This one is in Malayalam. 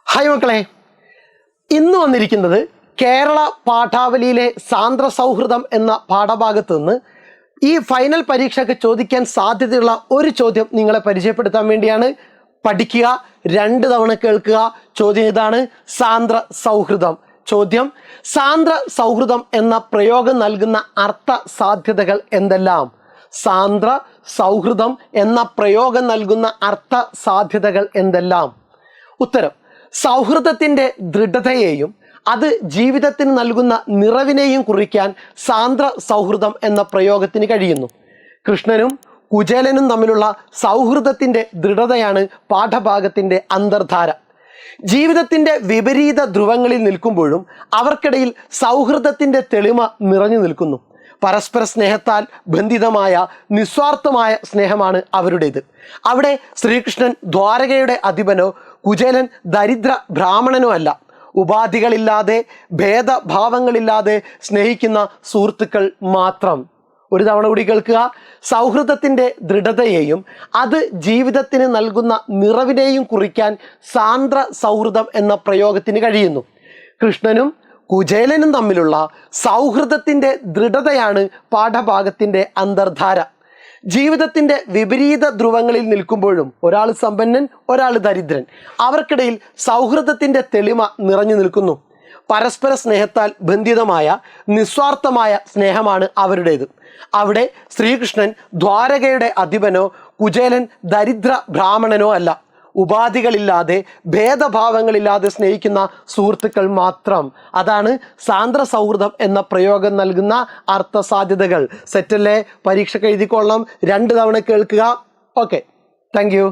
ഹായ് മക്കളെ, ഇന്ന് വന്നിരിക്കുന്നത് കേരള പാഠാവലിയിലെ സാന്ദ്ര സൗഹൃദം എന്ന പാഠഭാഗത്ത് നിന്ന് ഈ ഫൈനൽ പരീക്ഷയ്ക്ക് ചോദിക്കാൻ സാധ്യതയുള്ള ഒരു ചോദ്യം നിങ്ങളെ പരിചയപ്പെടുത്താൻ വേണ്ടിയാണ്. പഠിക്കുക, 2 തവണ കേൾക്കുക. ചോദ്യം ഇതാണ്: സാന്ദ്ര സൗഹൃദം. ചോദ്യം: സാന്ദ്ര സൗഹൃദം എന്ന പ്രയോഗം നൽകുന്ന അർത്ഥ സാധ്യതകൾ എന്തെല്ലാം? സാന്ദ്ര സൗഹൃദം എന്ന പ്രയോഗം നൽകുന്ന അർത്ഥ സാധ്യതകൾ എന്തെല്ലാം? ഉത്തരം: സൗഹൃദത്തിൻ്റെ ദൃഢതയെയും അത് ജീവിതത്തിന് നൽകുന്ന നിറവിനെയും കുറിക്കാൻ സാന്ദ്ര സൗഹൃദം എന്ന പ്രയോഗത്തിന് കഴിയുന്നു. കൃഷ്ണനും കുചേലനും തമ്മിലുള്ള സൗഹൃദത്തിൻ്റെ ദൃഢതയാണ് പാഠഭാഗത്തിൻ്റെ അന്തർധാര. ജീവിതത്തിൻ്റെ വിപരീത ധ്രുവങ്ങളിൽ നിൽക്കുമ്പോഴും അവർക്കിടയിൽ സൗഹൃദത്തിൻ്റെ തെളിമ നിറഞ്ഞു നിൽക്കുന്നു. പരസ്പര സ്നേഹത്താൽ ബന്ധിതമായ നിസ്വാർത്ഥമായ സ്നേഹമാണ് അവരുടേത്. അവിടെ ശ്രീകൃഷ്ണൻ ദ്വാരകയുടെ അധിപനോ കുചേലൻ ദരിദ്ര ബ്രാഹ്മണനോ അല്ല. ഉപാധികളില്ലാതെ ഭേദഭാവങ്ങളില്ലാതെ സ്നേഹിക്കുന്ന സുഹൃത്തുക്കൾ മാത്രം. ഒരു തവണ കൂടി കേൾക്കുക: സൗഹൃദത്തിൻ്റെ ദൃഢതയെയും അത് ജീവിതത്തിന് നൽകുന്ന നിറവിനെയും കുറിക്കാൻ സാന്ദ്ര സൗഹൃദം എന്ന പ്രയോഗത്തിന് കഴിയുന്നു. കൃഷ്ണനും കുചേലനും തമ്മിലുള്ള സൗഹൃദത്തിൻ്റെ ദൃഢതയാണ് പാഠഭാഗത്തിൻ്റെ അന്തർധാര. ജീവിതത്തിൻ്റെ വിപരീത ധ്രുവങ്ങളിൽ നിൽക്കുമ്പോഴും ഒരാൾ സമ്പന്നൻ, ഒരാൾ ദരിദ്രൻ, അവർക്കിടയിൽ സൗഹൃദത്തിൻ്റെ തെളിമ നിറഞ്ഞു നിൽക്കുന്നു. പരസ്പര സ്നേഹത്താൽ ബന്ധിതമായ നിസ്വാർത്ഥമായ സ്നേഹമാണ് അവരുടേത്. അവിടെ ശ്രീകൃഷ്ണൻ ദ്വാരകയുടെ അധിപനോ കുചേലൻ ദരിദ്ര ബ്രാഹ്മണനോ അല്ല. ഉപാധികളില്ലാതെ ഭേദഭാവങ്ങളില്ലാതെ സ്നേഹിക്കുന്ന സുഹൃത്തുക്കൾ മാത്രം. അതാണ് സാന്ദ്ര സൗഹൃദം എന്ന പ്രയോഗം നൽകുന്ന അർത്ഥ സാധ്യതകൾ. സെറ്റല്ലേ? പരീക്ഷയ്ക്ക് എഴുതിക്കൊള്ളണം. 2 തവണ കേൾക്കുക. Okay, thank you.